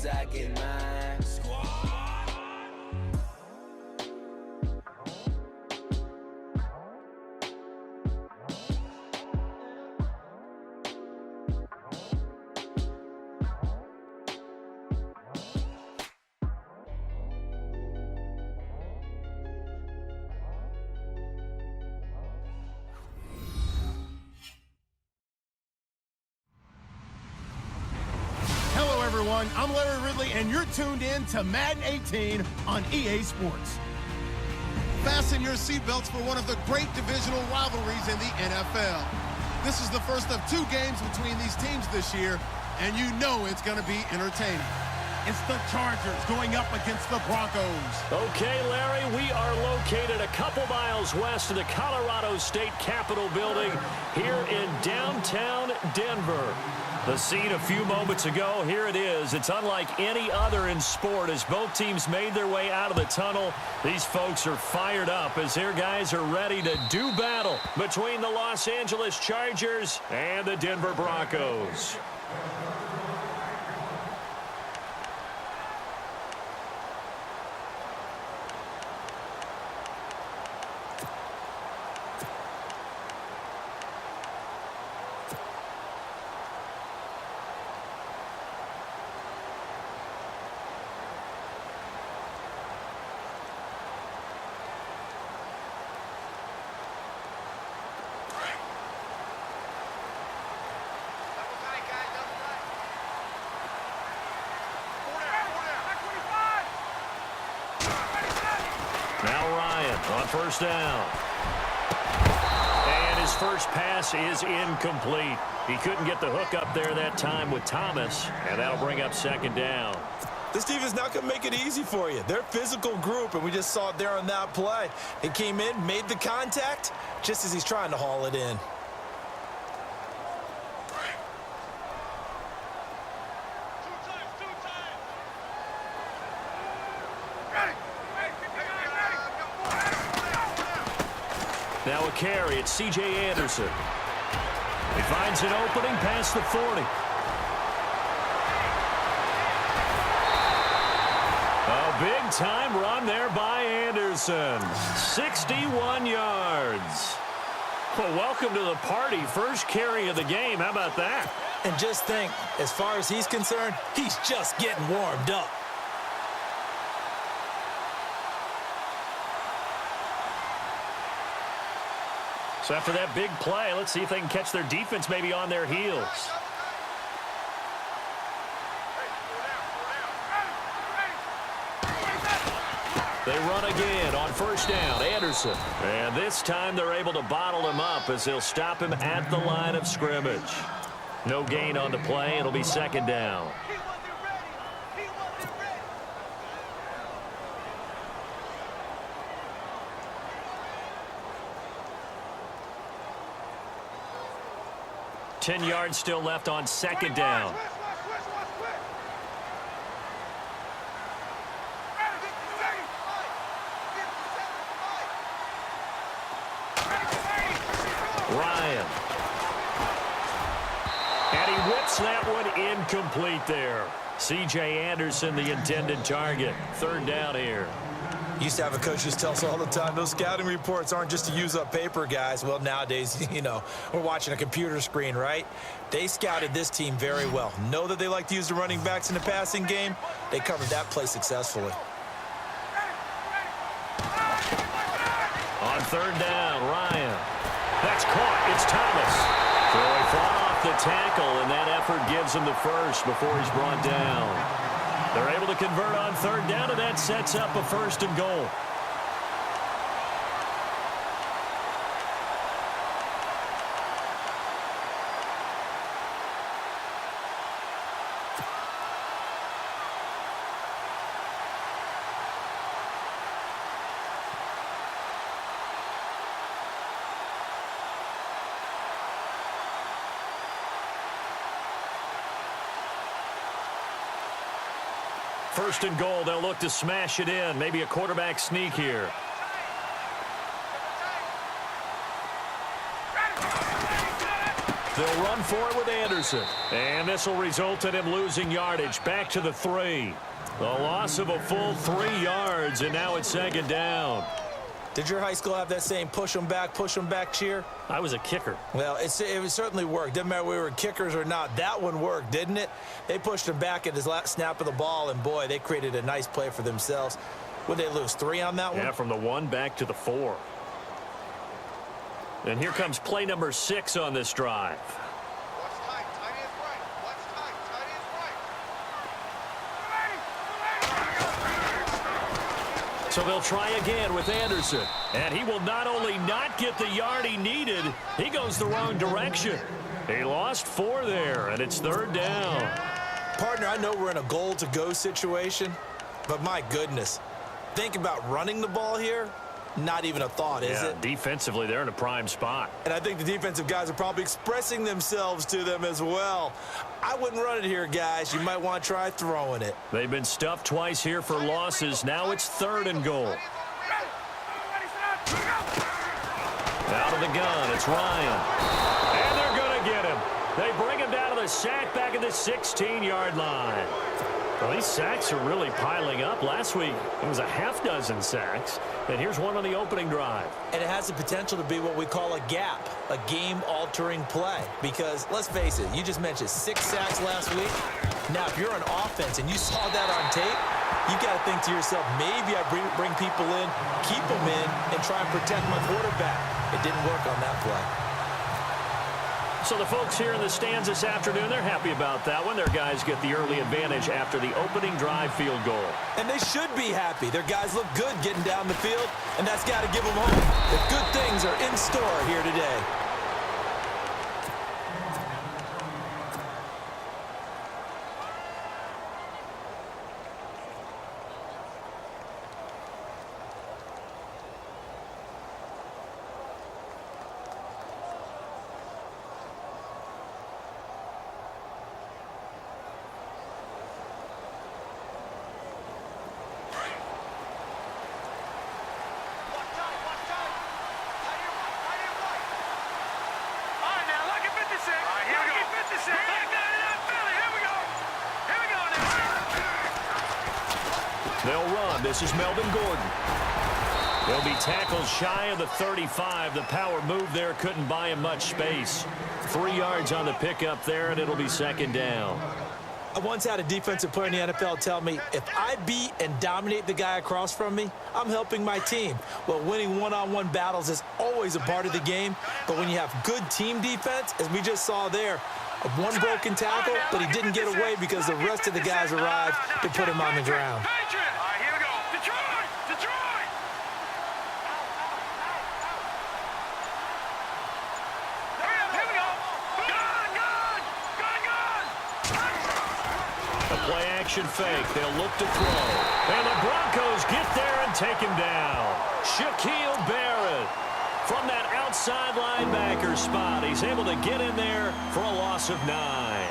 I get mine. Everyone, I'm Larry Ridley, and you're tuned in to Madden 18 on EA Sports. Fasten your seatbelts for one of the great divisional rivalries in the NFL. This is the first of 2 games between these teams this year, and you know it's going to be entertaining. It's the Chargers going up against the Broncos. Okay, Larry, we are located a couple miles west of the Colorado State Capitol building here in downtown Denver. The scene a few moments ago, here it is. It's unlike any other in sport as both teams made their way out of the tunnel. These folks are fired up as their guys are ready to do battle between the Los Angeles Chargers and the Denver Broncos. On first down. And his first pass is incomplete. He couldn't get the hook up there that time with Thomas, and that'll bring up second down. This defense not going to make it easy for you. They're a physical group, and we just saw it there on that play. He came in, made the contact, just as he's trying to haul it in. Now a carry, it's C.J. Anderson. He finds an opening past the 40. A big-time run there by Anderson. 61 yards. Well, welcome to the party. First carry of the game. How about that? And just think, as far as he's concerned, he's just getting warmed up. So after that big play, let's see if they can catch their defense maybe on their heels. They run again on first down. Anderson. And this time they're able to bottle him up as they'll stop him at the line of scrimmage. No gain on the play. It'll be second down. Ten yards still left on second down. Ryan. And he whips that one incomplete there. C.J. Anderson, the intended target. Third down here. Used to have a coach who tell us all the time, those scouting reports aren't just to use up paper, guys. Well, nowadays, you know, we're watching a computer screen, right? They scouted this team very well. Know that they like to use the running backs in the passing game. They covered that play successfully. On third down, Ryan. That's caught. It's Thomas. So he fought off the tackle, and that effort gives him the first before he's brought down. They're able to convert on third down, and that sets up a first and goal. First and goal, they'll look to smash it in. Maybe a quarterback sneak here. They'll run for it with Anderson. And this will result in him losing yardage. Back to the 3. The loss of a full 3 yards, and now it's second down. Did your high school have that same push them back cheer? I was a kicker. Well, it certainly worked. Didn't matter whether we were kickers or not. That one worked, didn't it? They pushed him back at his last snap of the ball, and, boy, they created a nice play for themselves. Would they lose 3 on that one? Yeah, from the 1 back to the 4. And here comes play number 6 on this drive. So they'll try again with Anderson. And he will not only not get the yard he needed, he goes the wrong direction. He lost 4 there, and it's third down. Partner, I know we're in a goal-to-go situation, but my goodness, think about running the ball here. Not even a thought, is it? Defensively, they're in a prime spot. And I think the defensive guys are probably expressing themselves to them as well. I wouldn't run it here, guys. You might want to try throwing it. They've been stuffed twice here for losses. Now it's 3rd and goal. Out of the gun, it's Ryan. And they're going to get him. They bring him down to the sack back at the 16-yard line. Well, these sacks are really piling up. Last week, it was a half-dozen sacks. And here's one on the opening drive. And it has the potential to be what we call a gap, a game-altering play. Because, let's face it, you just mentioned 6 sacks last week. Now, if you're an offense and you saw that on tape, you got to think to yourself, maybe I bring people in, keep them in, and try and protect my quarterback. It didn't work on that play. So the folks here in the stands this afternoon, they're happy about that one. Their guys get the early advantage after the opening drive field goal. And they should be happy. Their guys look good getting down the field, and that's got to give them hope that good things are in store here today. They'll run. This is Melvin Gordon. They'll be tackled shy of the 35. The power move there couldn't buy him much space. 3 yards on the pickup there, and it'll be second down. I once had a defensive player in the NFL tell me, if I beat and dominate the guy across from me, I'm helping my team. Well, winning one-on-one battles is always a part of the game, but when you have good team defense, as we just saw there, one broken tackle, but he didn't get away because the rest of the guys arrived to put him on the ground. Play-action fake. They'll look to throw. And the Broncos get there and take him down. Shaquille Barrett from that outside linebacker spot. He's able to get in there for a loss of 9.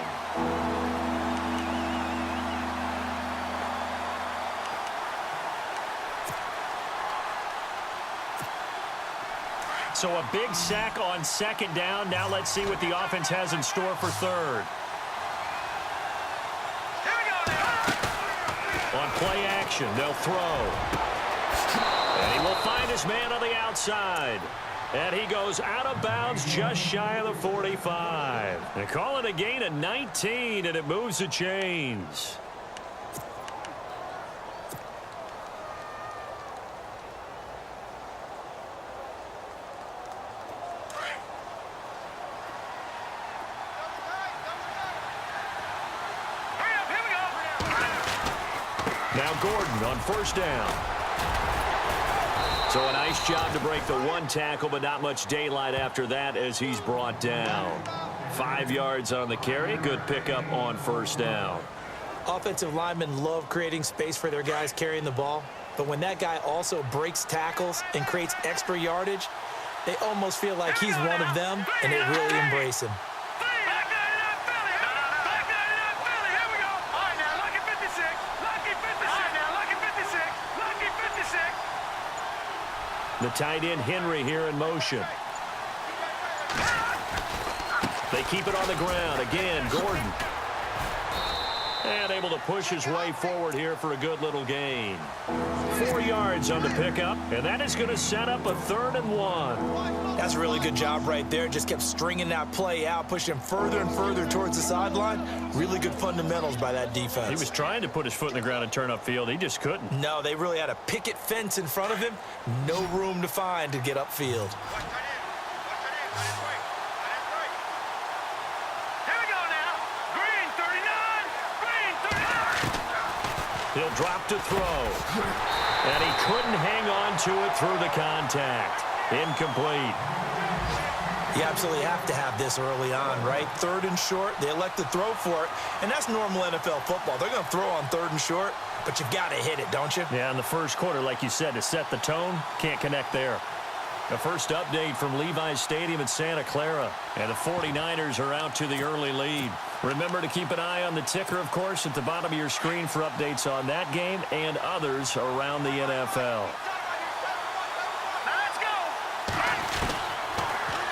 So a big sack on second down. Now let's see what the offense has in store for third. On play action, they'll throw. And he will find his man on the outside. And he goes out of bounds just shy of the 45. They call it a gain of 19, and it moves the chains. Now Gordon on first down. So a nice job to break the 1 tackle, but not much daylight after that as he's brought down. 5 yards on the carry. Good pickup on first down. Offensive linemen love creating space for their guys carrying the ball, but when that guy also breaks tackles and creates extra yardage, they almost feel like he's one of them, and they really embrace him. The tight end Henry here in motion. They keep it on the ground. Again, Gordon. And able to push his way forward here for a good little gain. 4 yards on the pickup, and that is going to set up a 3rd and 1. That's a really good job right there. Just kept stringing that play out, pushing him further and further towards the sideline. Really good fundamentals by that defense. He was trying to put his foot in the ground and turn upfield. He just couldn't. No, they really had a picket fence in front of him. No room to find to get upfield. He'll drop to throw. And he couldn't hang on to it through the contact. Incomplete. You absolutely have to have this early on, right? 3rd and short, they elect to throw for it, and that's normal NFL football. They're going to throw on 3rd and short, but you've got to hit it, don't you? Yeah, in the first quarter, like you said, to set the tone, can't connect there. The first update from Levi's Stadium in Santa Clara, and the 49ers are out to the early lead. Remember to keep an eye on the ticker, of course, at the bottom of your screen for updates on that game and others around the NFL.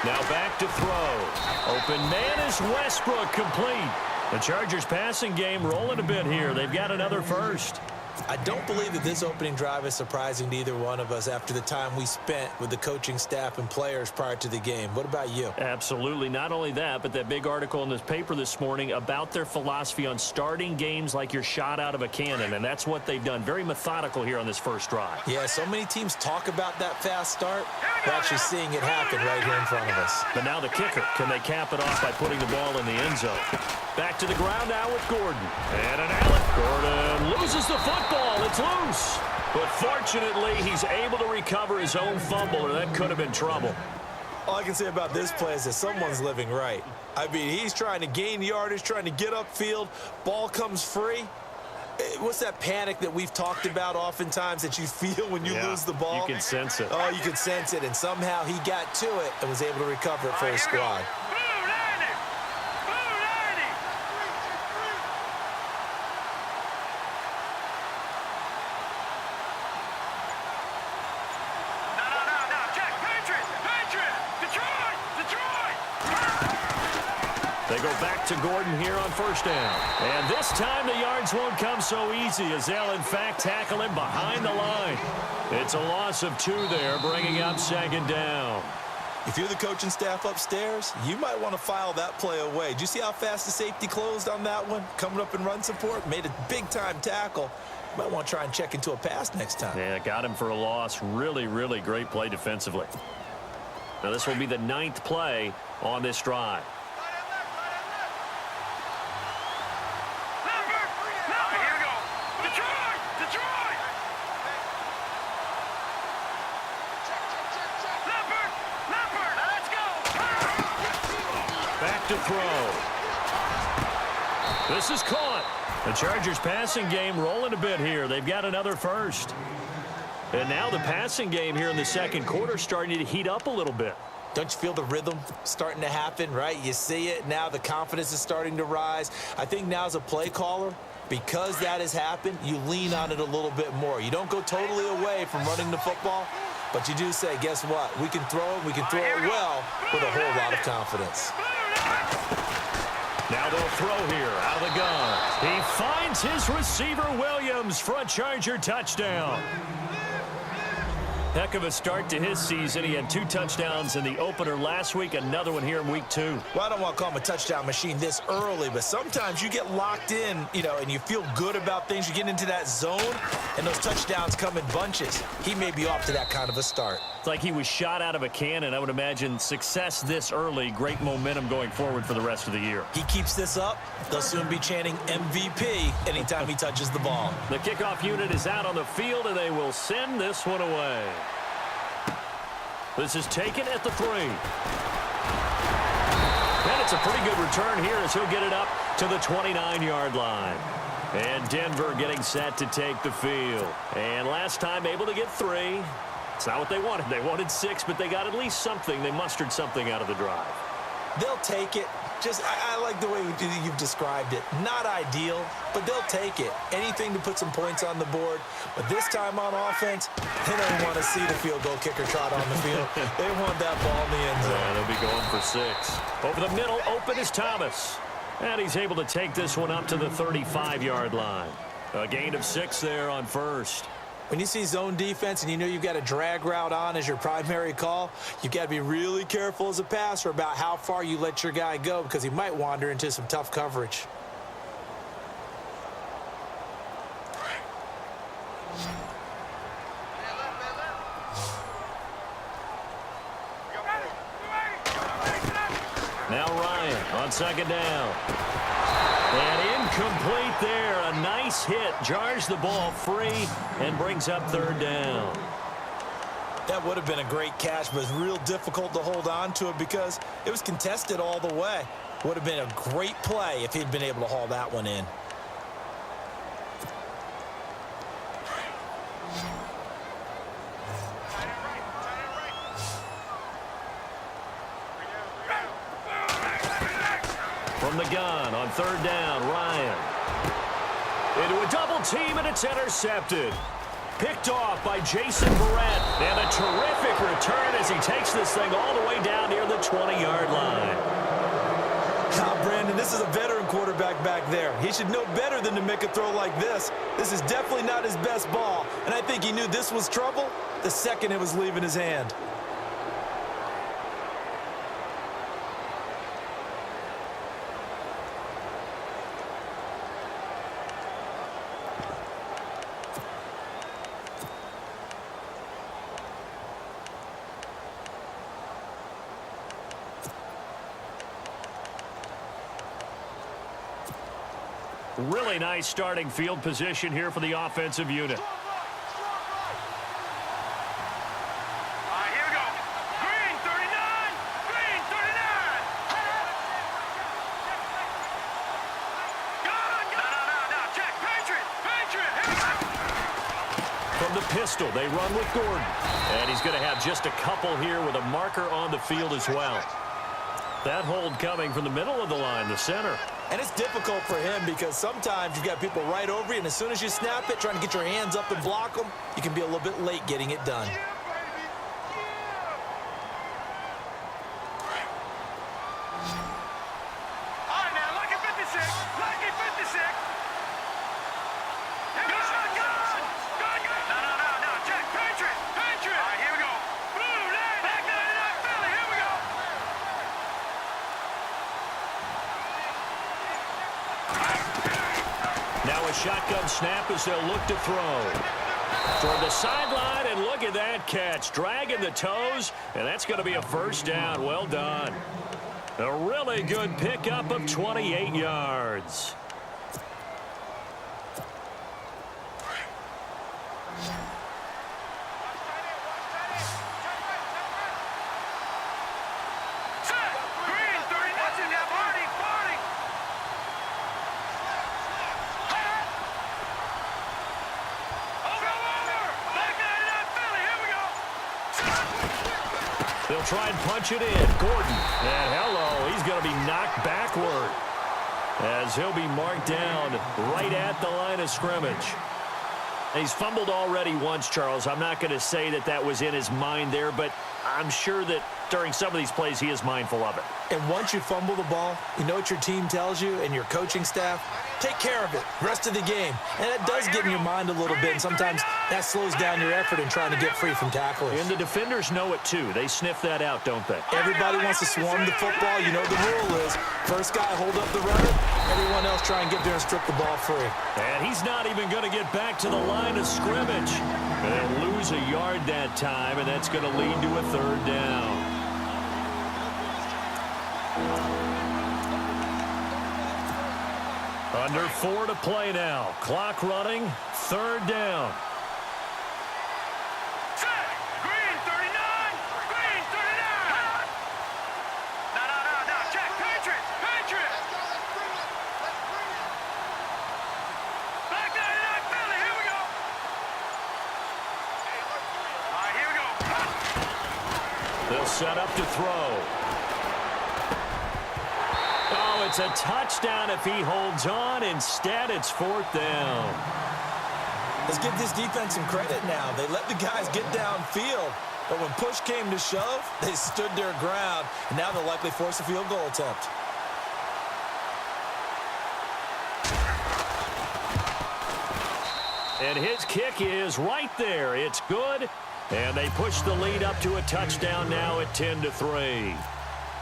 Now back to throw. Open man is Westbrook, complete. The Chargers passing game rolling a bit here. They've got another first. I don't believe that this opening drive is surprising to either one of us after the time we spent with the coaching staff and players prior to the game. What about you? Absolutely. Not only that, but that big article in this paper this morning about their philosophy on starting games like you're shot out of a cannon, and that's what they've done. Very methodical here on this first drive. Yeah, so many teams talk about that fast start. We're actually seeing it happen right here in front of us. But now the kicker. Can they cap it off by putting the ball in the end zone? Back to the ground now with Gordon. And an Allen. Gordon loses the football. It's loose. But fortunately, he's able to recover his own fumble, or that could have been trouble. All I can say about this play is that someone's living right. I mean, he's trying to gain yardage, trying to get upfield. Ball comes free. What's that panic that we've talked about oftentimes that you feel when you lose the ball? You can sense it. Oh, you can sense it. And somehow he got to it and was able to recover it for his squad. They go back to Gordon here on first down. And this time the yards won't come so easy as they'll, in fact, tackle him behind the line. It's a loss of 2 there, bringing up 2nd down. If you're the coaching staff upstairs, you might want to file that play away. Did you see how fast the safety closed on that one? Coming up in run support, made a big-time tackle. You might want to try and check into a pass next time. Yeah, got him for a loss. Really, really great play defensively. Now this will be the 9th play on this drive. To throw. This is caught. The Chargers passing game rolling a bit here. They've got another first. And now the passing game here in the second quarter starting to heat up a little bit. Don't you feel the rhythm starting to happen, right? You see it now. The confidence is starting to rise. I think now as a play caller, because that has happened, you lean on it a little bit more. You don't go totally away from running the football, but you do say, guess what? We can throw it. We can throw it well with a whole lot of confidence. Now they'll throw here out of the gun. He finds his receiver, Williams, for a Charger touchdown. Heck of a start to his season. He had 2 touchdowns in the opener last week, another one here in week 2. Well, I don't want to call him a touchdown machine this early, but sometimes you get locked in, and you feel good about things. You get into that zone, and those touchdowns come in bunches. He may be off to that kind of a start. It's like he was shot out of a cannon. I would imagine success this early, great momentum going forward for the rest of the year. He keeps this up, they'll soon be chanting MVP anytime he touches the ball. The kickoff unit is out on the field, and they will send this one away. This is taken at the 3. And it's a pretty good return here as he'll get it up to the 29-yard line. And Denver getting set to take the field. And last time able to get 3. It's not what they wanted. They wanted 6, but they got at least something. They mustered something out of the drive. They'll take it. I like the way you've described it. Not ideal, but they'll take it. Anything to put some points on the board. But this time on offense, they don't want to see the field goal kicker trot on the field. They want that ball in the end zone. Yeah, they'll be going for 6. Over the middle, open is Thomas. And he's able to take this one up to the 35-yard line. A gain of 6 there on first. When you see zone defense and you know you've got a drag route on as your primary call, you've got to be really careful as a passer about how far you let your guy go because he might wander into some tough coverage. Now Ryan on second down. And incomplete there. A nice hit. Jars the ball free and brings up third down. That would have been a great catch, but it's real difficult to hold on to it because it was contested all the way. Would have been a great play if he'd been able to haul that one in. From the gun on third down, Ryan. Into a double team, and it's intercepted. Picked off by Jason Barrett. And a terrific return as he takes this thing all the way down near the 20-yard line. Now, Brandon, this is a veteran quarterback back there. He should know better than to make a throw like this. This is definitely not his best ball. And I think he knew this was trouble the second it was leaving his hand. Really nice starting field position here for the offensive unit. Here we go. Green 39. Green 39. No. Check. Patriot. Here we go. From the pistol, they run with Gordon. And he's going to have just a couple here with a marker on the field as well. That hold coming from the middle of the line, the center. And it's difficult for him because sometimes you've got people right over you, and as soon as you snap it, trying to get your hands up and block them, you can be a little bit late getting it done. All right, now, lucky 56. Lucky 56. No. Check. Patriot. All right, here we go. Blue line. Back 99 Philly. Here we go. Now a shotgun snap as they'll look to throw. Toward the sideline, and look at that catch. Dragging the toes, and that's going to be a first down. Well done. A really good pickup of 28 yards. Green 30. That's in there. Party. They'll try and punch it in. Gordon, and hello, he's going to be knocked backward as he'll be marked down right at the line of scrimmage. He's fumbled already once, Charles. I'm not going to say that that was in his mind there, but I'm sure that during some of these plays he is mindful of it. And once you fumble the ball, you know what your team tells you and your coaching staff? Take care of it rest of the game. And that does get in your mind a little bit, and sometimes that slows down your effort in trying to get free from tacklers. And the defenders know it too. They sniff that out, don't they? Everybody wants to swarm the football. You know the rule is first guy hold up the runner, everyone else try and get there and strip the ball free. And he's not even going to get back to the line of scrimmage. And they'll lose a yard that time, and that's going to lead to a third down. Under 4 to play now. Clock running. Third down. Green 39. Green 39. No. Check. Patriot. Back 99 Philly. Here we go. All right, here we go. They'll set up to throw. It's a touchdown if he holds on. Instead, it's 4th down. Let's give this defense some credit now. They let the guys get downfield, but when push came to shove, they stood their ground, and now they'll likely force a field goal attempt. And his kick is right there. It's good, and they push the lead up to a touchdown now at 10-3.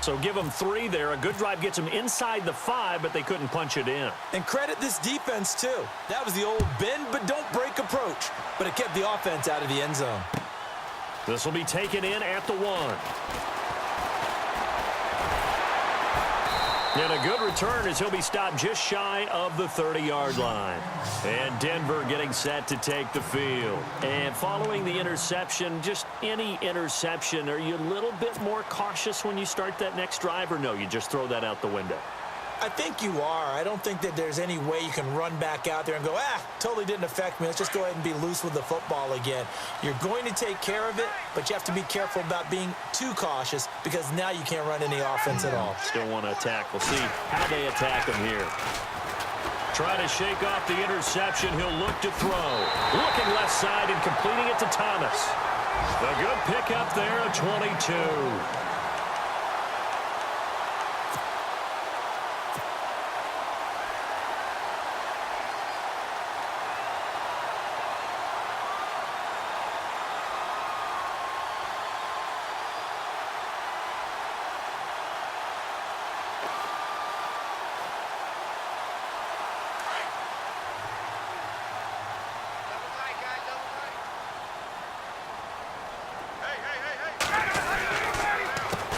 So give them 3 there. A good drive gets them inside the 5, but they couldn't punch it in. And credit this defense, too. That was the old bend but don't break approach, but it kept the offense out of the end zone. This will be taken in at the 1. And a good return as he'll be stopped just shy of the 30-yard line. And Denver getting set to take the field. And following the interception, just any interception, are you a little bit more cautious when you start that next drive, or no, you just throw that out the window? I think you are. I don't think that there's any way you can run back out there and go, totally didn't affect me. Let's just go ahead and be loose with the football again. You're going to take care of it, but you have to be careful about being too cautious because now you can't run any offense at all. Still want to attack. We'll see how they attack him here. Try to shake off the interception. He'll look to throw. Looking left side and completing it to Thomas. A good pickup there of 22.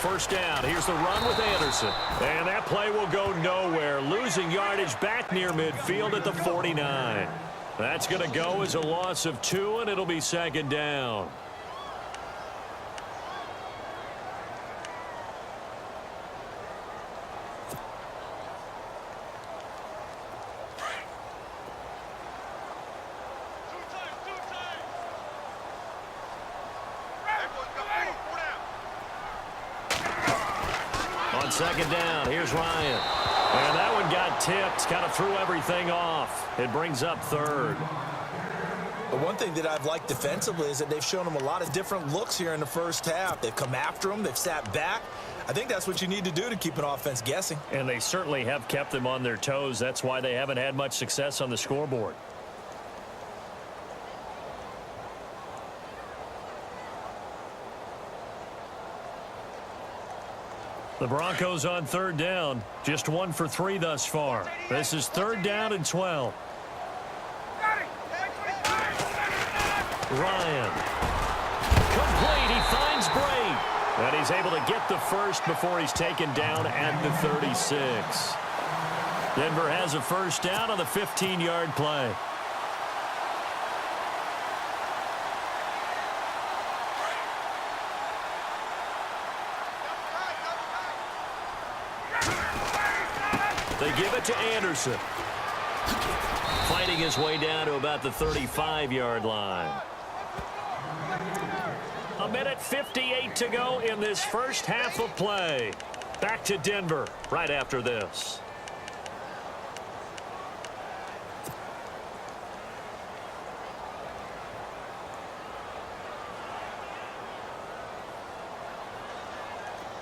First down. Here's the run with Anderson. And that play will go nowhere. Losing yardage back near midfield at the 49. That's going to go as a loss of 2, and it'll be 2nd down. On 2nd down, here's Ryan. And that one got tipped, kind of threw everything off. It brings up 3rd. But one thing that I've liked defensively is that they've shown them a lot of different looks here in the first half. They've come after them. They've sat back. I think that's what you need to do to keep an offense guessing. And they certainly have kept them on their toes. That's why they haven't had much success on the scoreboard. The Broncos on 3rd down. Just 1 for 3 thus far. This is 3rd down and 12. Ryan. Complete. He finds Bray. And he's able to get the first before he's taken down at the 36. Denver has a first down on the 15-yard play. They give it to Anderson. Fighting his way down to about the 35-yard line. 1:58 to go in this first half of play. Back to Denver right after this.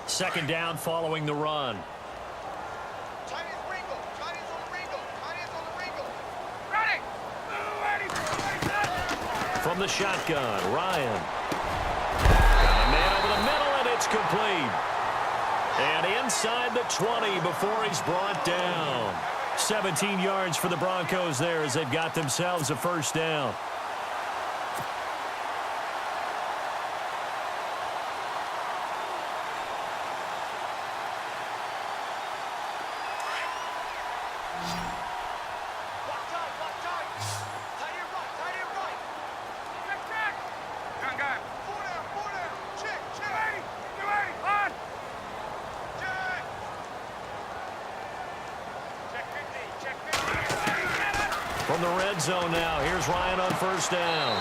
Second down following the run. From the shotgun, Ryan. Got a man over the middle, and it's complete. And inside the 20 before he's brought down. 17 yards for the Broncos there as they've got themselves a first down. From the red zone now, here's Ryan on first down.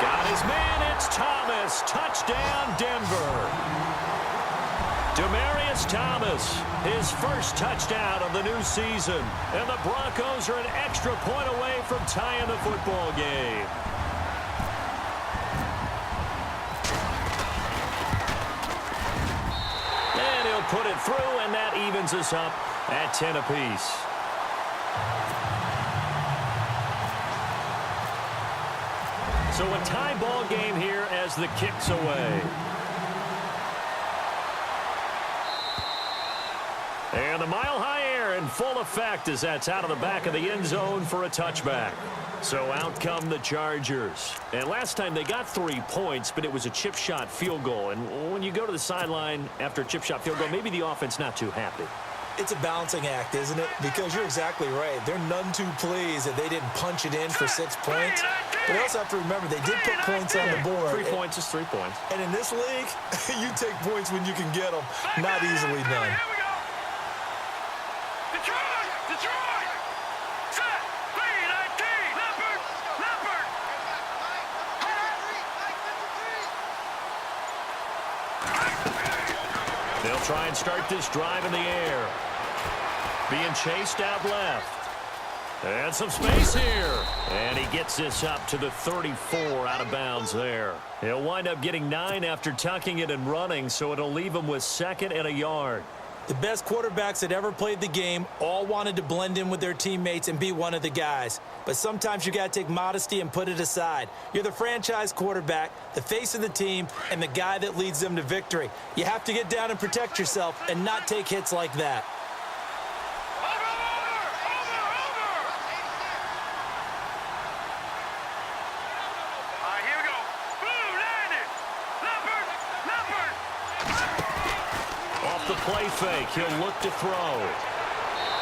Got his man, it's Thomas. Touchdown, Denver. Demarius Miss Thomas, his first touchdown of the new season. And the Broncos are an extra point away from tying the football game. And he'll put it through, and that evens us up at 10 apiece. So a tie ball game here as the kick's away. And the mile-high air in full effect as that's out of the back of the end zone for a touchback. So out come the Chargers. And last time they got 3 points, but it was a chip shot field goal. And when you go to the sideline after a chip shot field goal, maybe the offense not too happy. It's a balancing act, isn't it? Because you're exactly right. They're none too pleased that they didn't punch it in for 6 points. But you also have to remember, they did put points on the board. 3 points is 3 points. And in this league, you take points when you can get them. Not easily done. Detroit! Set! 3-19! Leopard! They'll try and start this drive in the air. Being chased out left. And some space here. And he gets this up to the 34 out of bounds there. He'll wind up getting 9 after tucking it and running, so it'll leave him with 2nd and a yard. The best quarterbacks that ever played the game all wanted to blend in with their teammates and be one of the guys. But sometimes you got to take modesty and put it aside. You're the franchise quarterback, the face of the team, and the guy that leads them to victory. You have to get down and protect yourself and not take hits like that. The play fake, he'll look to throw.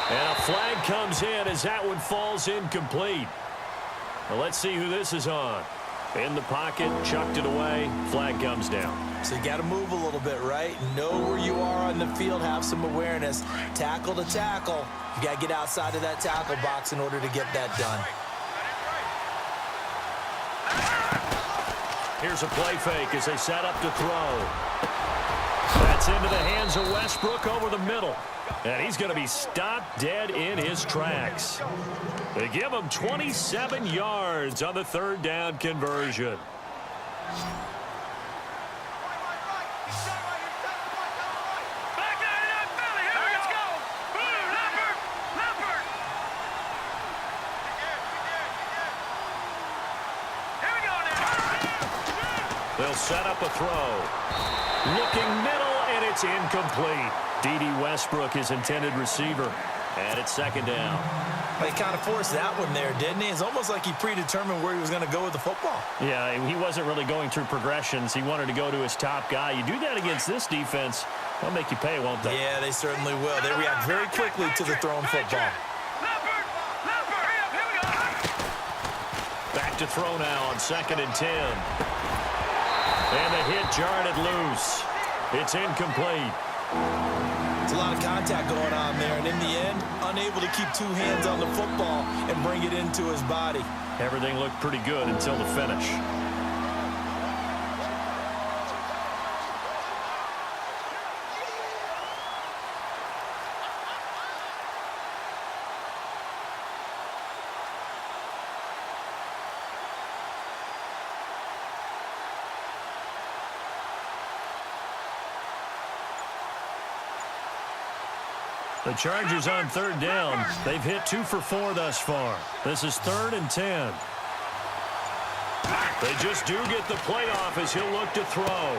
And a flag comes in as that one falls incomplete. Well, let's see who this is on. In the pocket, chucked it away, flag comes down. So you got to move a little bit, right? Know where you are on the field, have some awareness. Tackle to tackle. You got to get outside of that tackle box in order to get that done. Here's a play fake as they set up to throw. That's into the hands of Westbrook over the middle. And he's going to be stopped dead in his tracks. They give him 27 yards on the 3rd down conversion. They'll set up a throw. Looking middle, and it's incomplete. D.D. Westbrook, his intended receiver. And it's 2nd down. He kind of forced that one there, didn't he? It's almost like he predetermined where he was going to go with the football. Yeah, he wasn't really going through progressions. He wanted to go to his top guy. You do that against this defense, they'll make you pay, won't they? Yeah, they certainly will. They react very quickly to the thrown football. Back to throw now on 2nd and 10. And the hit jarred it loose. It's incomplete. There's a lot of contact going on there, and in the end, unable to keep 2 hands on the football and bring it into his body. Everything looked pretty good until the finish. The Chargers on 3rd down. They've hit 2 for 4 thus far. This is 3rd and 10. They just do get the playoff as he'll look to throw.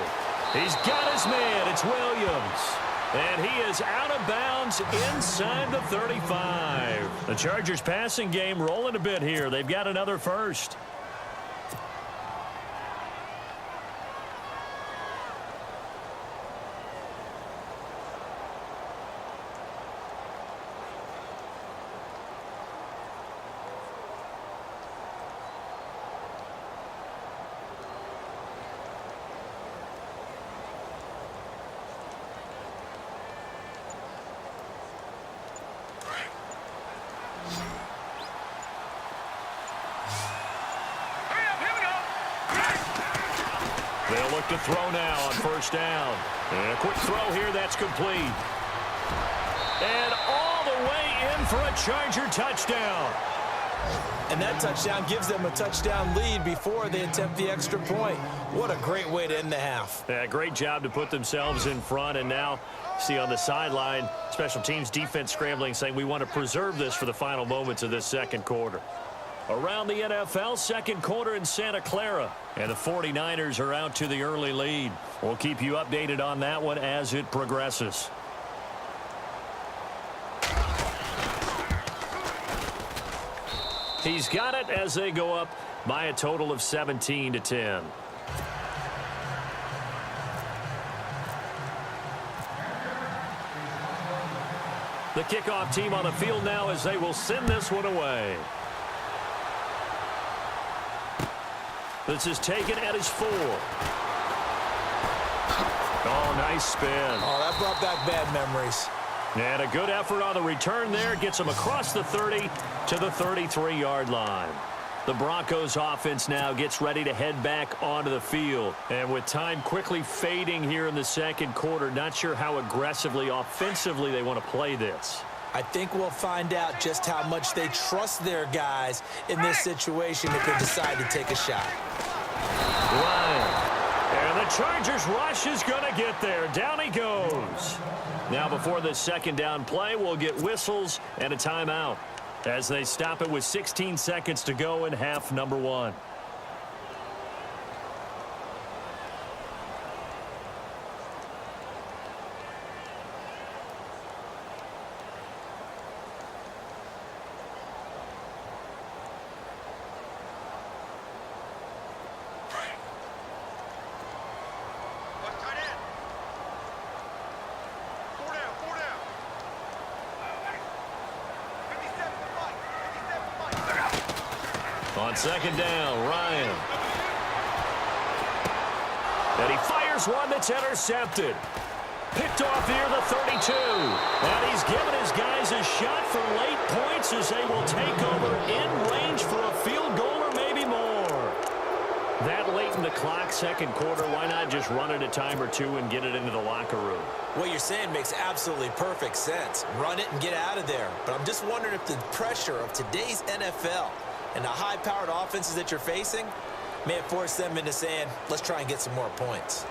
He's got his man. It's Williams. And he is out of bounds inside the 35. The Chargers passing game rolling a bit here. They've got another first. They'll look to throw now on first down. And a quick throw here, that's complete. And all the way in for a Charger touchdown. And that touchdown gives them a touchdown lead before they attempt the extra point. What a great way to end the half. Yeah, great job to put themselves in front. And now, see on the sideline, special teams defense scrambling, saying we want to preserve this for the final moments of this second quarter. Around the NFL, second quarter in Santa Clara. And the 49ers are out to the early lead. We'll keep you updated on that one as it progresses. He's got it as they go up by a total of 17-10. The kickoff team on the field now as they will send this one away. This is taken at his 4. Oh, nice spin. Oh, that brought back bad memories. And a good effort on the return there. Gets him across the 30 to the 33-yard line. The Broncos offense now gets ready to head back onto the field. And with time quickly fading here in the second quarter, not sure how aggressively, offensively they want to play this. I think we'll find out just how much they trust their guys in this situation if they decide to take a shot. Ryan. And the Chargers rush is going to get there. Down he goes. Now before this second down play, we'll get whistles and a timeout as they stop it with 16 seconds to go in half number 1. On second down, Ryan. And he fires one that's intercepted. Picked off near the 32. And he's given his guys a shot for late points as they will take over in range for a field goal or maybe more. That late in the clock, second quarter, why not just run it a time or two and get it into the locker room? What you're saying makes absolutely perfect sense. Run it and get out of there. But I'm just wondering if the pressure of today's NFL and the high-powered offenses that you're facing may have forced them into saying, let's try and get some more points.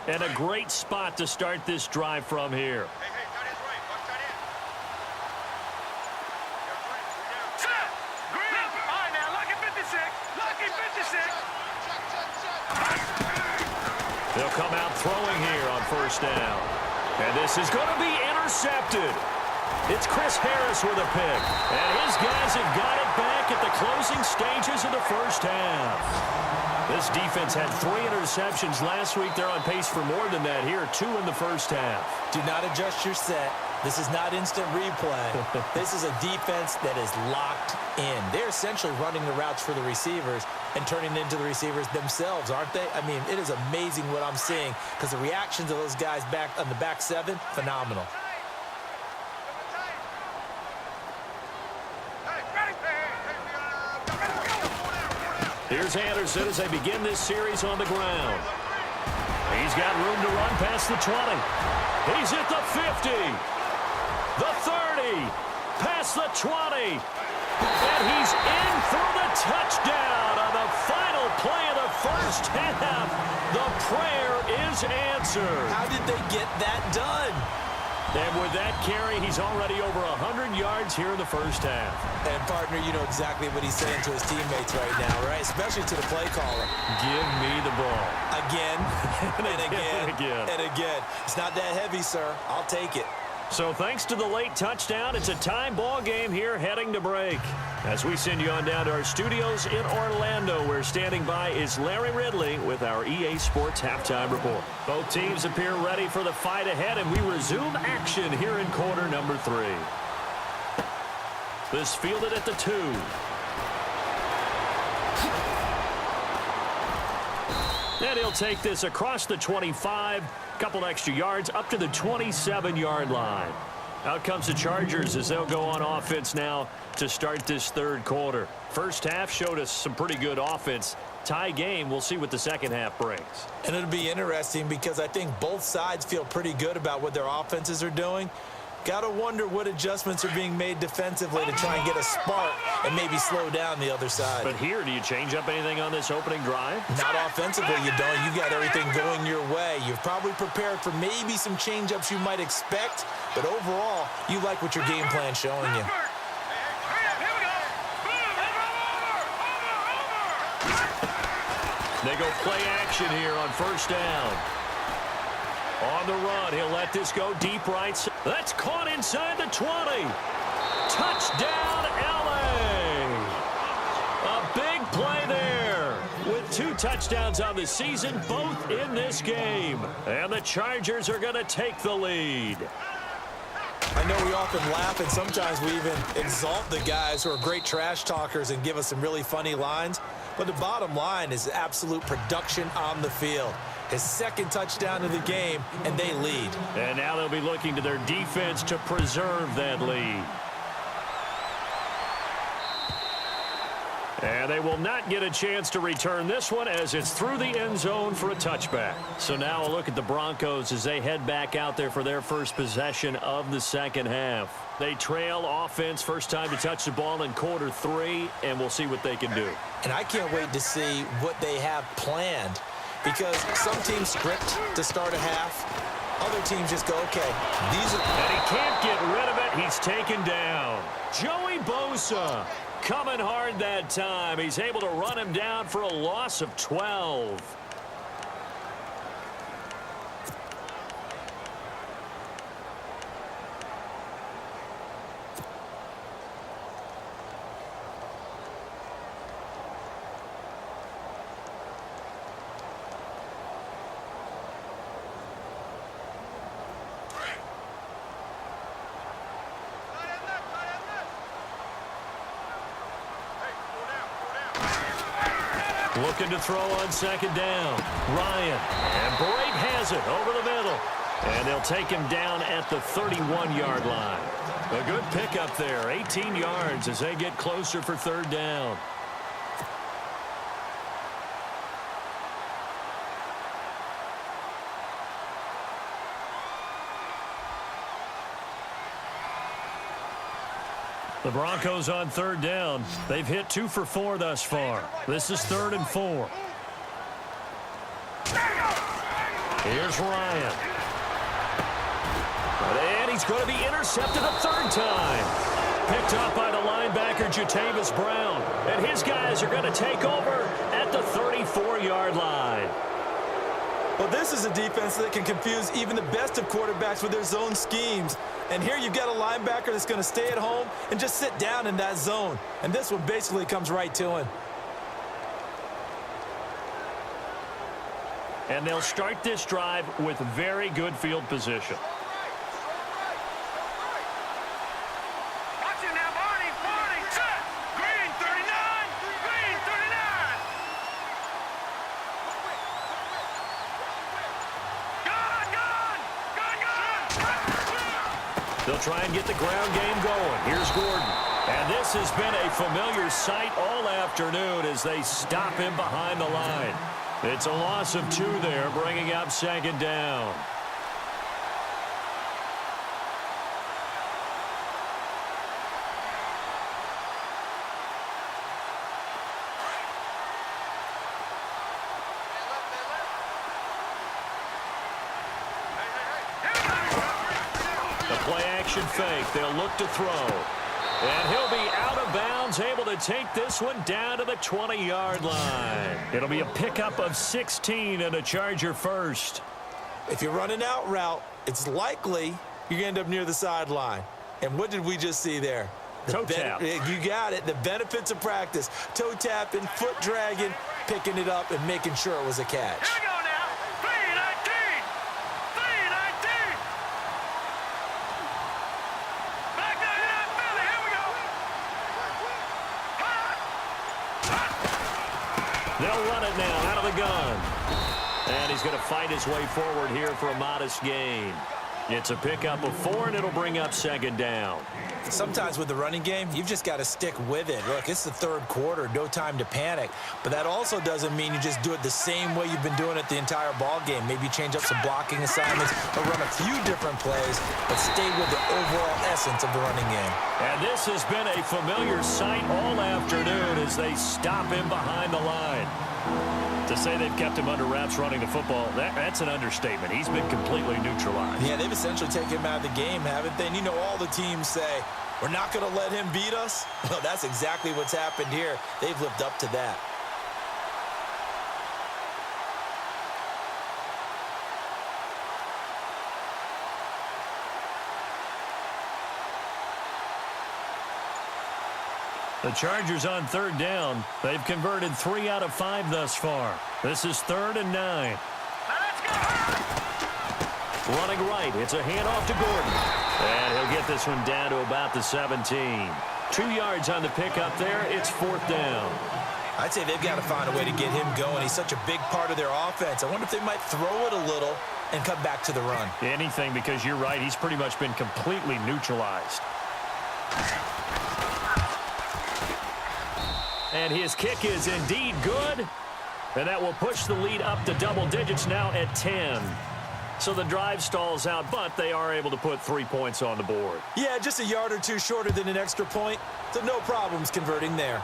And a great spot to start this drive from here. Hey, tight end's right. Watch tight end. Set! Green! All right, now, lucky 56. Lucky 56. They'll come out throwing here on first down. And this is going to be intercepted. It's Chris Harris with a pick. And his guys have got it back at the closing stages of the first half. This defense had 3 interceptions last week. They're on pace for more than that here. 2 in the first half. Do not adjust your set. This is not instant replay. This is a defense that is locked in. They're essentially running the routes for the receivers and turning it into the receivers themselves, aren't they? I mean, it is amazing what I'm seeing because the reactions of those guys back on the back 7, phenomenal. Here's Anderson as they begin this series on the ground. He's got room to run past the 20. He's at the 50. The 30. Past the 20. And he's in for the touchdown on the final play of the first half. The prayer is answered. How did they get that done? And with that carry, he's already over 100 yards here in the first half. And, partner, you know exactly what he's saying to his teammates right now, right? Especially to the play caller. Give me the ball. Again, and again, and again. It's not that heavy, sir. I'll take it. So thanks to the late touchdown, it's a time ball game here heading to break. As we send you on down to our studios in Orlando, where standing by is Larry Ridley with our EA Sports Halftime Report. Both teams appear ready for the fight ahead, and we resume action here in quarter number 3. This fielded at the 2. And he'll take this across the 25, couple extra yards up to the 27-yard line. Out comes the Chargers as they'll go on offense now to start this third quarter. First half showed us some pretty good offense. Tie game, we'll see what the second half brings. And it'll be interesting because I think both sides feel pretty good about what their offenses are doing. Got to wonder what adjustments are being made defensively to try and get a spark and maybe slow down the other side. But here, do you change up anything on this opening drive? Not offensively, you don't. You got everything going your way. You've probably prepared for maybe some change-ups you might expect, but overall, you like what your game plan's showing you. They go play action here on first down. On the run, he'll let this go deep right. That's caught inside the 20. Touchdown, LA. A big play there. With 2 touchdowns on the season, both in this game. And the Chargers are going to take the lead. I know we often laugh and sometimes we even exalt the guys who are great trash talkers and give us some really funny lines. But the bottom line is absolute production on the field. His second touchdown of the game, and they lead. And now they'll be looking to their defense to preserve that lead. And they will not get a chance to return this one as it's through the end zone for a touchback. So now a look at the Broncos as they head back out there for their first possession of the second half. They trail offense, first time to touch the ball in quarter 3, and we'll see what they can do. And I can't wait to see what they have planned, because some teams script to start a half. Other teams just go, okay, these are... And he can't get rid of it. He's taken down. Joey Bosa coming hard that time. He's able to run him down for a loss of 12. Looking to throw on second down. Ryan. And Brake has it over the middle. And they'll take him down at the 31-yard line. A good pickup there. 18 yards as they get closer for third down. The Broncos on third down. They've hit 2 for 4 thus far. This is 3rd and 4. Here's Ryan. And he's going to be intercepted a 3rd time. Picked up by the linebacker, Jatavis Brown. And his guys are going to take over at the 34-yard line. Well, this is a defense that can confuse even the best of quarterbacks with their zone schemes. And here you've got a linebacker that's going to stay at home and just sit down in that zone. And this one basically comes right to him. And they'll start this drive with very good field position. Watch it now, Barney. Barney, set. Green, 39. Green, 39. Gun, gun. Gun, gun. They'll try and get the ground game going. Here's Gordon. And this has been a familiar sight all afternoon as they stop him behind the line. It's a loss of 2 there, bringing up second down. Play-action fake. They'll look to throw. And he'll be out of bounds, able to take this one down to the 20-yard line. It'll be a pickup of 16 and a Charger first. If you're running out route, it's likely you're going to end up near the sideline. And what did we just see there? Toe tap. You got it. The benefits of practice. Toe tapping, foot dragging, picking it up, and making sure it was a catch. Here we go now. 3-19. 3-19. Back to the Philly. Here we go. They'll run it now out of the gun. And he's going to fight his way forward here for a modest gain. It's a pickup of 4, and it'll bring up second down. Sometimes with the running game, you've just got to stick with it. Look, it's the third quarter, no time to panic. But that also doesn't mean you just do it the same way you've been doing it the entire ball game. Maybe change up some blocking assignments or run a few different plays, but stay with the overall essence of the running game. And this has been a familiar sight all afternoon as they stop him behind the line. To say they've kept him under wraps running the football, that's an understatement. He's been completely neutralized. Yeah, they've essentially taken him out of the game, haven't they? And you know, all the teams say, we're not going to let him beat us. Well, that's exactly what's happened here. They've lived up to that. The Chargers on third down. They've converted 3 out of 5 thus far. This is 3rd and 9. Now let's go! Running right. It's a handoff to Gordon. And he'll get this one down to about the 17. 2 yards on the pickup there. It's 4th down. I'd say they've got to find a way to get him going. He's such a big part of their offense. I wonder if they might throw it a little and come back to the run. Anything, because you're right. He's pretty much been completely neutralized. And his kick is indeed good. And that will push the lead up to double digits now at 10. So the drive stalls out, but they are able to put 3 points on the board. Yeah, just a yard or two shorter than an extra point. So no problems converting there.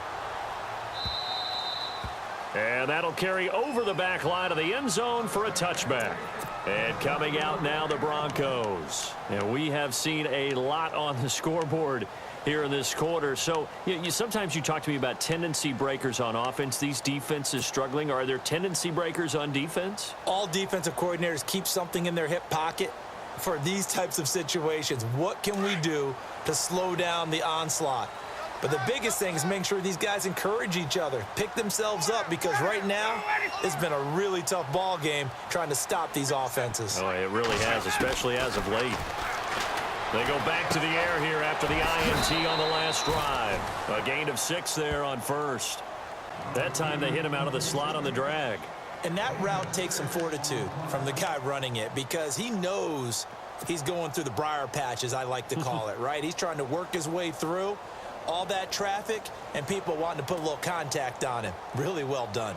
And that'll carry over the back line of the end zone for a touchback. And coming out now, the Broncos. And we have seen a lot on the scoreboard here in this quarter. So sometimes you talk to me about tendency breakers on offense. These defenses struggling. Are there tendency breakers on defense? All defensive coordinators keep something in their hip pocket for these types of situations. What can we do to slow down the onslaught? But the biggest thing is making sure these guys encourage each other, pick themselves up, because right now it's been a really tough ball game trying to stop these offenses. Oh, it really has, especially as of late. They go back to the air here after the INT on the last drive. A gain of 6 there on first. That time they hit him out of the slot on the drag. And that route takes some fortitude from the guy running it, because he knows he's going through the briar patch, as I like to call it, right? He's trying to work his way through all that traffic and people wanting to put a little contact on him. Really well done.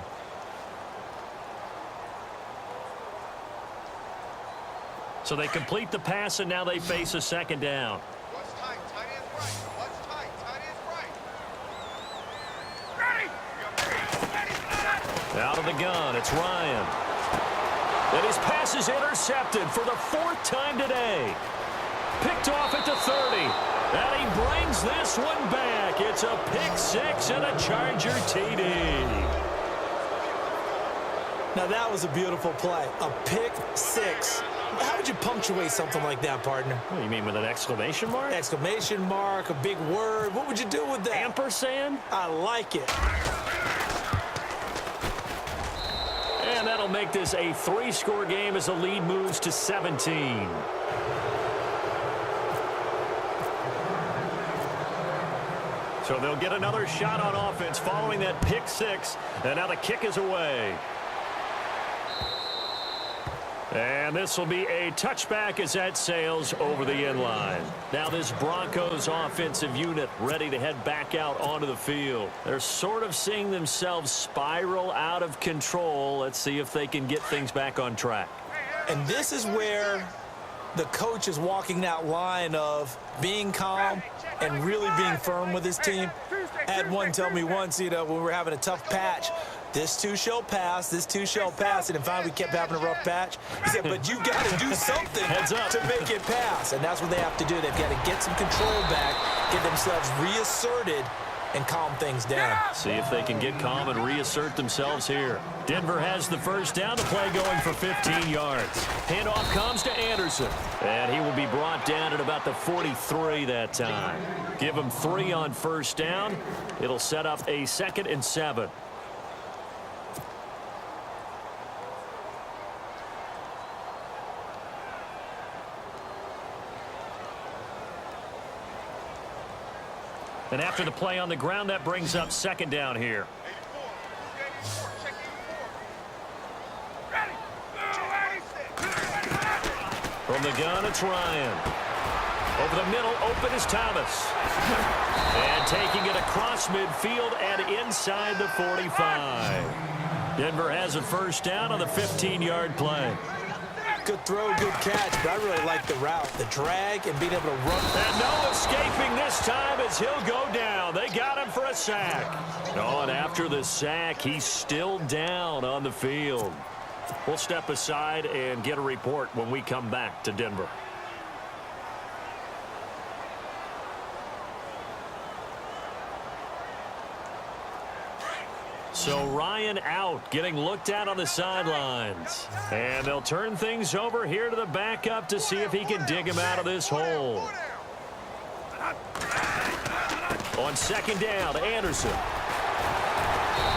So they complete the pass, and now they face a second down. What's tight? Tight end's right. What's tight? Tight end's right. Ready! Out of the gun, it's Ryan. And his pass is intercepted for the 4th time today. Picked off at the 30. And he brings this one back. It's a pick 6 and a Charger TD. Now that was a beautiful play. A pick 6. How would you punctuate something like that, partner? What do you mean, with an exclamation mark? Exclamation mark, a big word. What would you do with that? Ampersand? I like it. And that'll make this a 3-score game as the lead moves to 17. So they'll get another shot on offense following that pick 6. And now the kick is away. And this will be a touchback as that sails over the end line. Now this Broncos offensive unit ready to head back out onto the field. They're sort of seeing themselves spiral out of control. Let's see if they can get things back on track. And this is where the coach is walking that line of being calm and really being firm with his team. I had one tell me once, when we were having a tough patch, this too shall pass, this too shall pass, and finally we kept having a rough patch. He said, but you got to do something to make it pass, and that's what they have to do. They've got to get some control back, get themselves reasserted, and calm things down. See if they can get calm and reassert themselves here. Denver has the first down, the play going for 15 yards. Handoff comes to Anderson, and he will be brought down at about the 43 that time. Give him 3 on first down. It'll set up a 2nd and 7. And after the play on the ground, that brings up 2nd down here. 84. Check 84. Ready! From the gun, it's Ryan. Over the middle, open is Thomas. And taking it across midfield and inside the 45. Denver has a first down on the 15-yard play. Good throw, good catch, but I really like the route, the drag, and being able to run. And no escaping this time as he'll go down. They got him for a sack. Oh, and after the sack, he's still down on the field. We'll step aside and get a report when we come back to Denver. So Ryan out, getting looked at on the sidelines. And they'll turn things over here to the backup to see if he can dig him out of this hole. On second down, Anderson.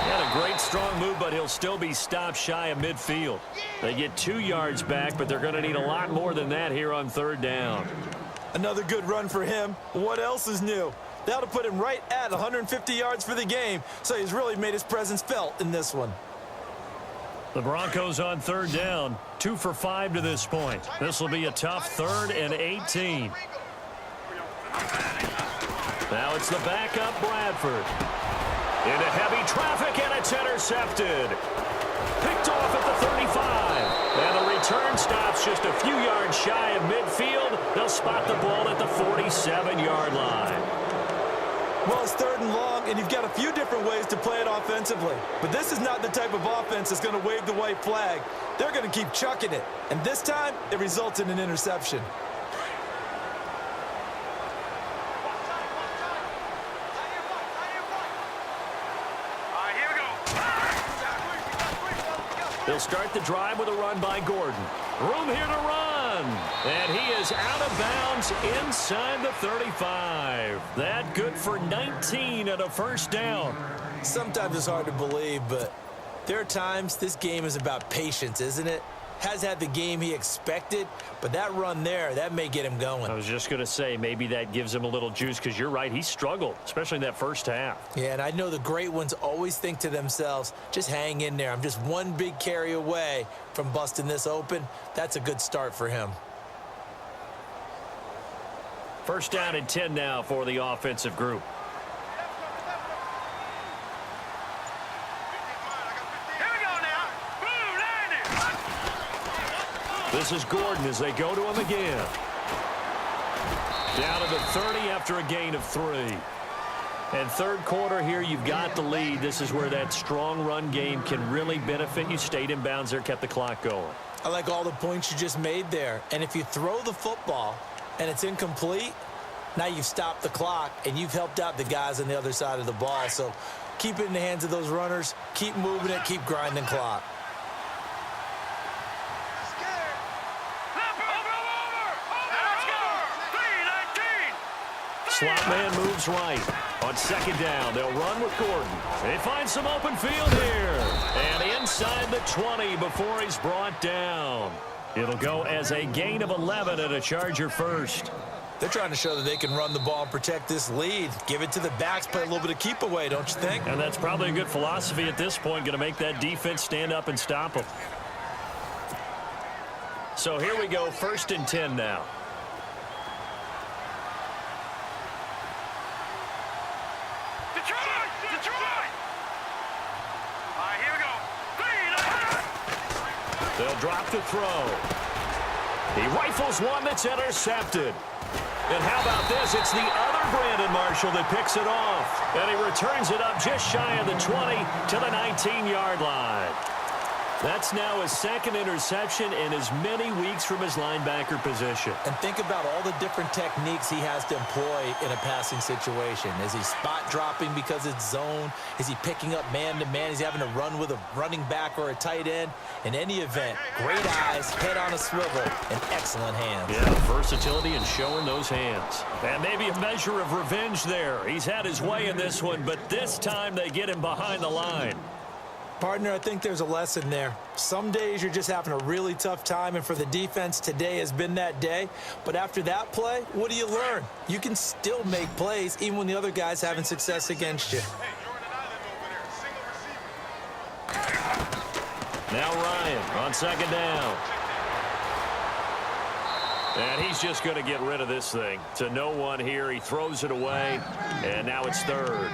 Had a great strong move, but he'll still be stopped shy of midfield. They get 2 yards back, but they're going to need a lot more than that here on third down. Another good run for him. What else is new? That'll put him right at 150 yards for the game, so he's really made his presence felt in this one. The Broncos on third down, 2 for 5 to this point. This will be a tough 3rd and 18. Now it's the backup, Bradford. Into heavy traffic, and it's intercepted. Picked off at the 35. And the return stops just a few yards shy of midfield. They'll spot the ball at the 47-yard line. Well, it's 3rd and long, and you've got a few different ways to play it offensively. But this is not the type of offense that's going to wave the white flag. They're going to keep chucking it. And this time, it results in an interception. They'll start the drive with a run by Gordon. Room here to run. And he is out of bounds inside the 35. That good for 19 and a first down. Sometimes it's hard to believe, but there are times this game is about patience, isn't it? Has had the game he expected, but that run there, that may get him going. I was just going to say, maybe that gives him a little juice, because you're right, he struggled, especially in that first half. Yeah, and I know the great ones always think to themselves, just hang in there. I'm just one big carry away from busting this open. That's a good start for him. First down and 10 now for the offensive group. This is Gordon as they go to him again. Down to the 30 after a gain of 3. And third quarter here, you've got the lead. This is where that strong run game can really benefit you. Stayed in bounds there, kept the clock going. I like all the points you just made there. And if you throw the football and it's incomplete, now you've stopped the clock and you've helped out the guys on the other side of the ball. So keep it in the hands of those runners. Keep moving it. Keep grinding clock. Slot man moves right. On second down, they'll run with Gordon. They find some open field here. And inside the 20 before he's brought down. It'll go as a gain of 11 and a Charger first. They're trying to show that they can run the ball and protect this lead. Give it to the backs, play a little bit of keep away, don't you think? And that's probably a good philosophy at this point, going to make that defense stand up and stop them. So here we go, 1st and 10 now. They'll drop the throw. He rifles one that's intercepted. And how about this? It's the other Brandon Marshall that picks it off. And he returns it up just shy of the 20 to the 19-yard line. That's now his 2nd interception in as many weeks from his linebacker position. And think about all the different techniques he has to employ in a passing situation. Is he spot dropping because it's zone? Is he picking up man-to-man? Is he having to run with a running back or a tight end? In any event, great eyes, head on a swivel, and excellent hands. Yeah, versatility and showing those hands. And maybe a measure of revenge there. He's had his way in this one, but this time they get him behind the line. Partner, I think there's a lesson there. Some days you're just having a really tough time, and for the defense, today has been that day. But after that play, what do you learn? You can still make plays even when the other guy's having success against you. Now Ryan on second down. And he's just going to get rid of this thing. To no one here. He throws it away. And now it's third.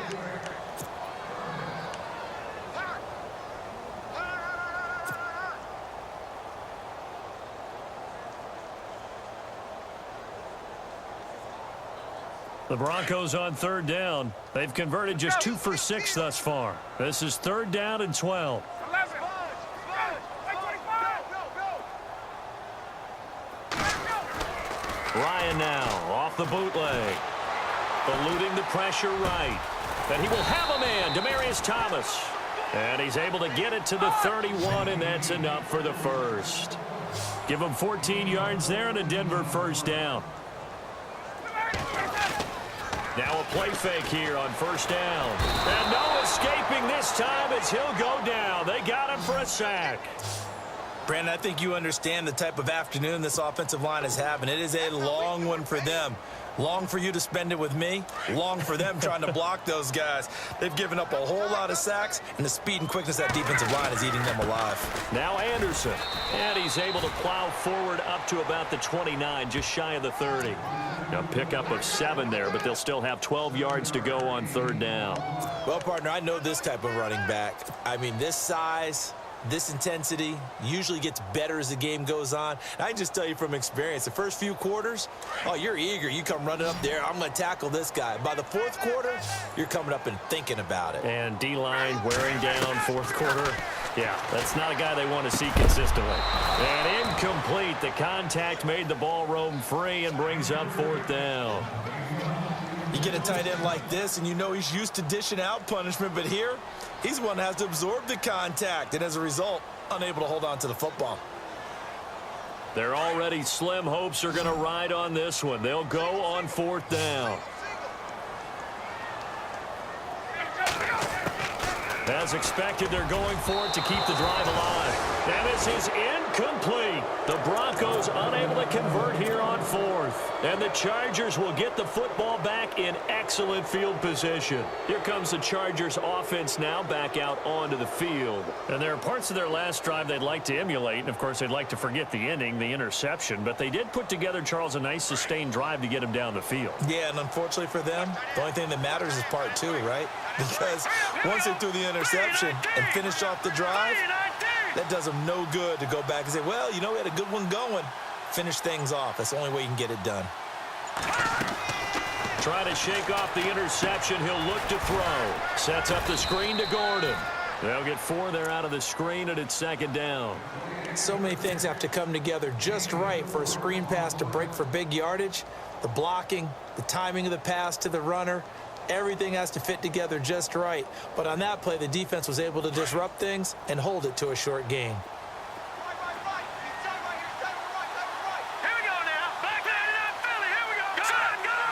The Broncos on third down. They've converted just 2 for 6 thus far. This is third down and 12. 11. Ryan now off the bootleg. Eluding the pressure right. And he will have a man, Demaryius Thomas. And he's able to get it to the 31, and that's enough for the first. Give him 14 yards there and a Denver first down. Now a play fake here on first down. And no escaping this time as he'll go down. They got him for a sack. Brandon, I think you understand the type of afternoon this offensive line is having. It is a long one for them. Long for you to spend it with me. Long for them trying to block those guys. They've given up a whole lot of sacks, and the speed and quickness of that defensive line is eating them alive. Now Anderson. And he's able to plow forward up to about the 29, just shy of the 30. A pickup of 7 there, but they'll still have 12 yards to go on third down. Well, partner, I know this type of running back. I mean, this size, this intensity usually gets better as the game goes on. And I can just tell you from experience, the first few quarters, oh, you're eager. You come running up there. I'm going to tackle this guy. By the fourth quarter, you're coming up and thinking about it. And D-line wearing down fourth quarter. Yeah, that's not a guy they want to see consistently. And incomplete. The contact made the ball roam free and brings up fourth down. You get a tight end like this, and you know he's used to dishing out punishment, but here, he's the one that has to absorb the contact, and as a result, unable to hold on to the football. Their already slim hopes are going to ride on this one. They'll go on fourth down. As expected, they're going for it to keep the drive alive. And this is incomplete. The Broncos unable to convert here on fourth. And the Chargers will get the football back in excellent field position. Here comes the Chargers offense now back out onto the field. And there are parts of their last drive they'd like to emulate. And, of course, they'd like to forget the inning, the interception. But they did put together, Charles, a nice sustained drive to get him down the field. Yeah, and unfortunately for them, the only thing that matters is part 2, right? Because once they threw the interception and finished off the drive, that does them no good to go back and say, well, you know, we had a good one going. Finish things off. That's the only way you can get it done. Try to shake off the interception. He'll look to throw. Sets up the screen to Gordon. They'll get 4 there out of the screen, and it's second down. So many things have to come together just right for a screen pass to break for big yardage. The blocking, the timing of the pass to the runner, everything has to fit together just right. But on that play, the defense was able to disrupt things and hold it to a short gain. Here we go now. Back to 89 Philly. Here we go.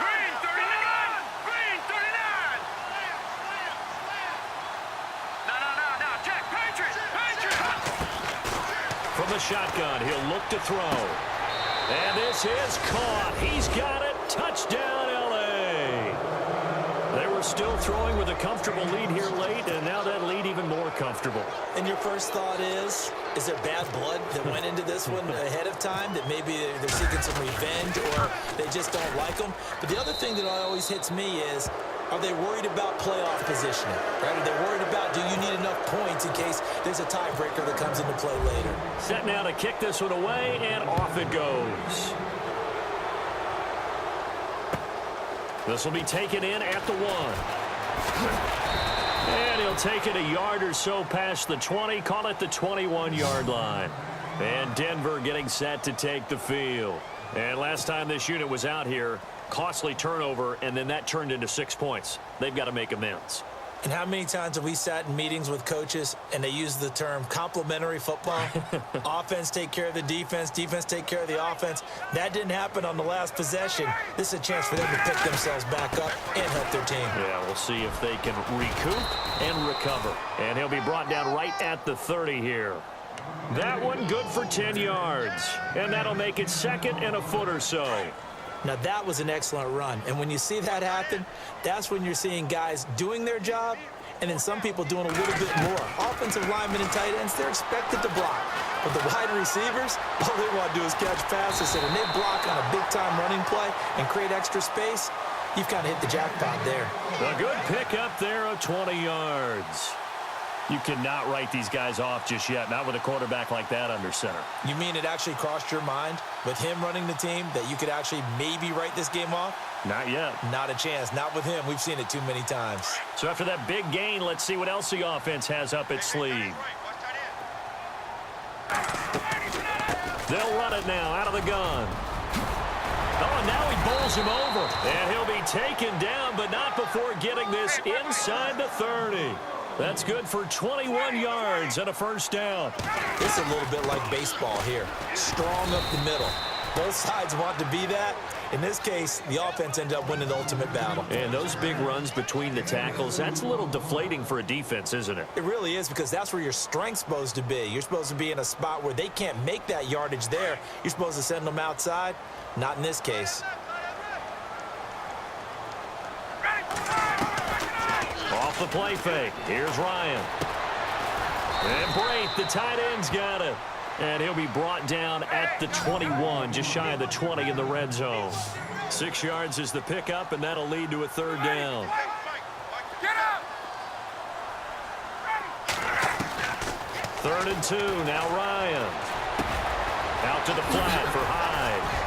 Green 39. Green 39. No. Jack, Patriots. From the shotgun, he'll look to throw. And this is caught. He's got it. Touchdown, L.A. They were still throwing with a comfortable lead here late, and now that lead even more comfortable. And your first thought is there bad blood that went into this one ahead of time, that maybe they're seeking some revenge or they just don't like them? But the other thing that always hits me is, are they worried about playoff positioning? Right? Are they worried about, do you need enough points in case there's a tiebreaker that comes into play later? Set now to kick this one away, and off it goes. This will be taken in at the 1. And he'll take it a yard or so past the 20, call it the 21-yard line. And Denver getting set to take the field. And last time this unit was out here, costly turnover, and then that turned into 6 points. They've got to make amends. And how many times have we sat in meetings with coaches and they use the term complementary football? Offense take care of the defense, defense take care of the offense. That didn't happen on the last possession. This is a chance for them to pick themselves back up and help their team. Yeah, we'll see if they can recoup and recover. And he'll be brought down right at the 30 here. That one good for 10 yards. And that'll make it second and a foot or so. Now, that was an excellent run. And when you see that happen, that's when you're seeing guys doing their job and then some people doing a little bit more. Offensive linemen and tight ends, they're expected to block. But the wide receivers, all they want to do is catch passes. And when they block on a big-time running play and create extra space, you've kind of hit the jackpot there. A good pickup there of 20 yards. You cannot write these guys off just yet, not with a quarterback like that under center. You mean it actually crossed your mind with him running the team that you could actually maybe write this game off? Not yet. Not a chance. Not with him. We've seen it too many times. So after that big gain, let's see what else the offense has up its sleeve. They'll run it now out of the gun. Oh, and now he bowls him over. And he'll be taken down, but not before getting this inside the 30. That's good for 21 yards and a first down. This is a little bit like baseball here. Strong up the middle. Both sides want to be that. In this case, the offense ended up winning the ultimate battle. And those big runs between the tackles, that's a little deflating for a defense, isn't it? It really is, because that's where your strength's supposed to be. You're supposed to be in a spot where they can't make that yardage there. You're supposed to send them outside. Not in this case. Off the play fake. Here's Ryan. And Brate, the tight end's got it. And he'll be brought down at the 21, just shy of the 20 in the red zone. 6 yards is the pickup, and that'll lead to a third down. Get up! 3rd and 2, now Ryan. Out to the flat for Hyde.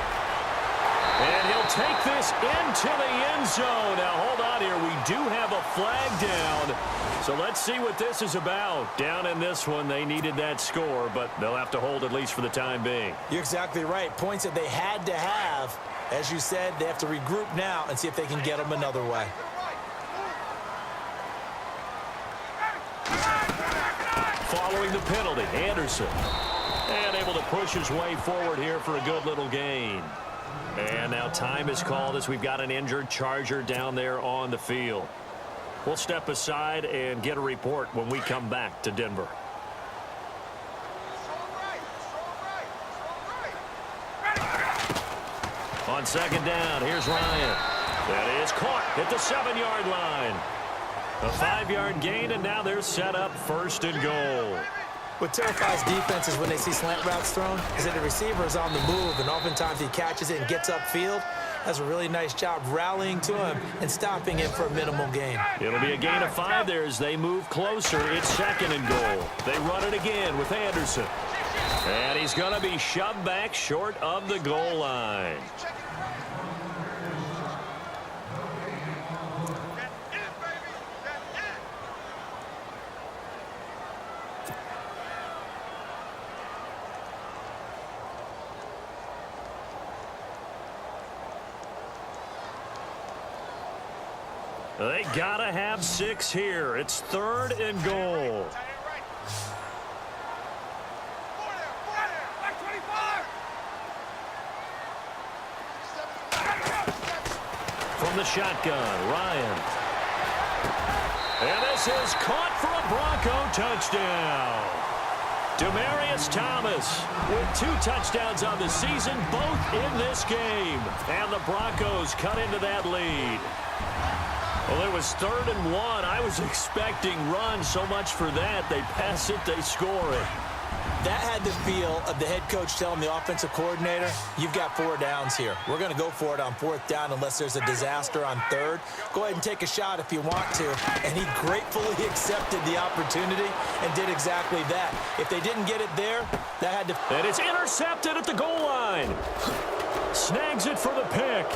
And he'll take this into the end zone. Now, hold on here. We do have a flag down. So let's see what this is about. Down in this one, they needed that score, but they'll have to hold at least for the time being. You're exactly right. Points that they had to have. As you said, they have to regroup now and see if they can get them another way. Following the penalty, Anderson. And able to push his way forward here for a good little gain. And now time is called as we've got an injured Charger down there on the field. We'll step aside and get a report when we come back to Denver. On 2nd down, here's Ryan. That is caught at the 7-yard line. A 5-yard gain, and now they're set up 1st and goal. What terrifies defenses when they see slant routes thrown is that the receiver is on the move, and oftentimes he catches it and gets upfield. Does a really nice job rallying to him and stopping him for a minimal gain. It'll be a gain of 5 there as they move closer. It's 2nd and goal. They run it again with Anderson. And he's going to be shoved back short of the goal line. They gotta have 6 here. It's 3rd and goal. From the shotgun, Ryan. And this is caught for a Bronco touchdown. Demaryius Thomas with 2 touchdowns on the season, both in this game. And the Broncos cut into that lead. Well, it was 3rd and 1. I was expecting run, so much for that. They pass it, they score it. That had the feel of the head coach telling the offensive coordinator, you've got 4 downs here. We're going to go for it on 4th down unless there's a disaster on 3rd. Go ahead and take a shot if you want to. And he gratefully accepted the opportunity and did exactly that. If they didn't get it there, that had to... And it's intercepted at the goal line. Snags it for the pick.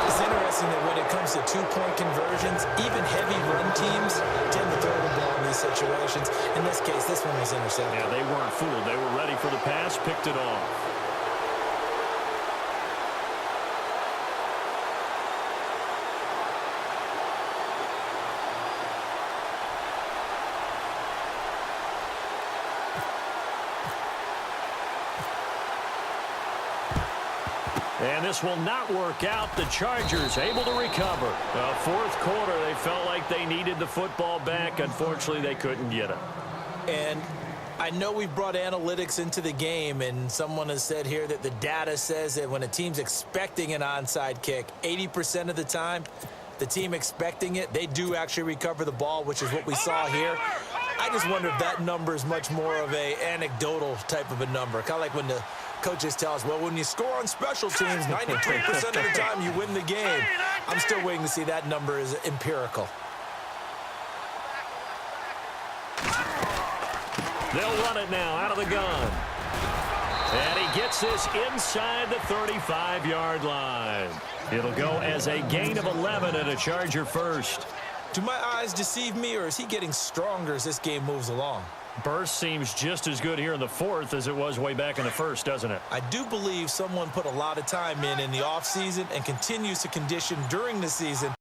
It's interesting that when it comes to 2-point conversions, even heavy run teams tend to throw the ball in these situations. In this case, this one was intercepted. Yeah, they weren't fooled. They were ready for the pass, picked it off. And this will not work out. The Chargers able to recover. 4th quarter, they felt like they needed the football back. Unfortunately, they couldn't get it. And I know we've brought analytics into the game, and someone has said here that the data says that when a team's expecting an onside kick, 80% of the time, the team expecting it, they do actually recover the ball, which is what we saw here. I just wonder if that number is much more of a anecdotal type of a number. Kind of like when the coaches tell us, well, when you score on special teams, 93% of the time you win the game. I'm still waiting to see that number is empirical. They'll run it now out of the gun. And he gets this inside the 35-yard line. It'll go as a gain of 11 and a Charger first. Do my eyes deceive me, or is he getting stronger as this game moves along? Burst seems just as good here in the fourth as it was way back in the first, doesn't it? I do believe someone put a lot of time in the offseason and continues to condition during the season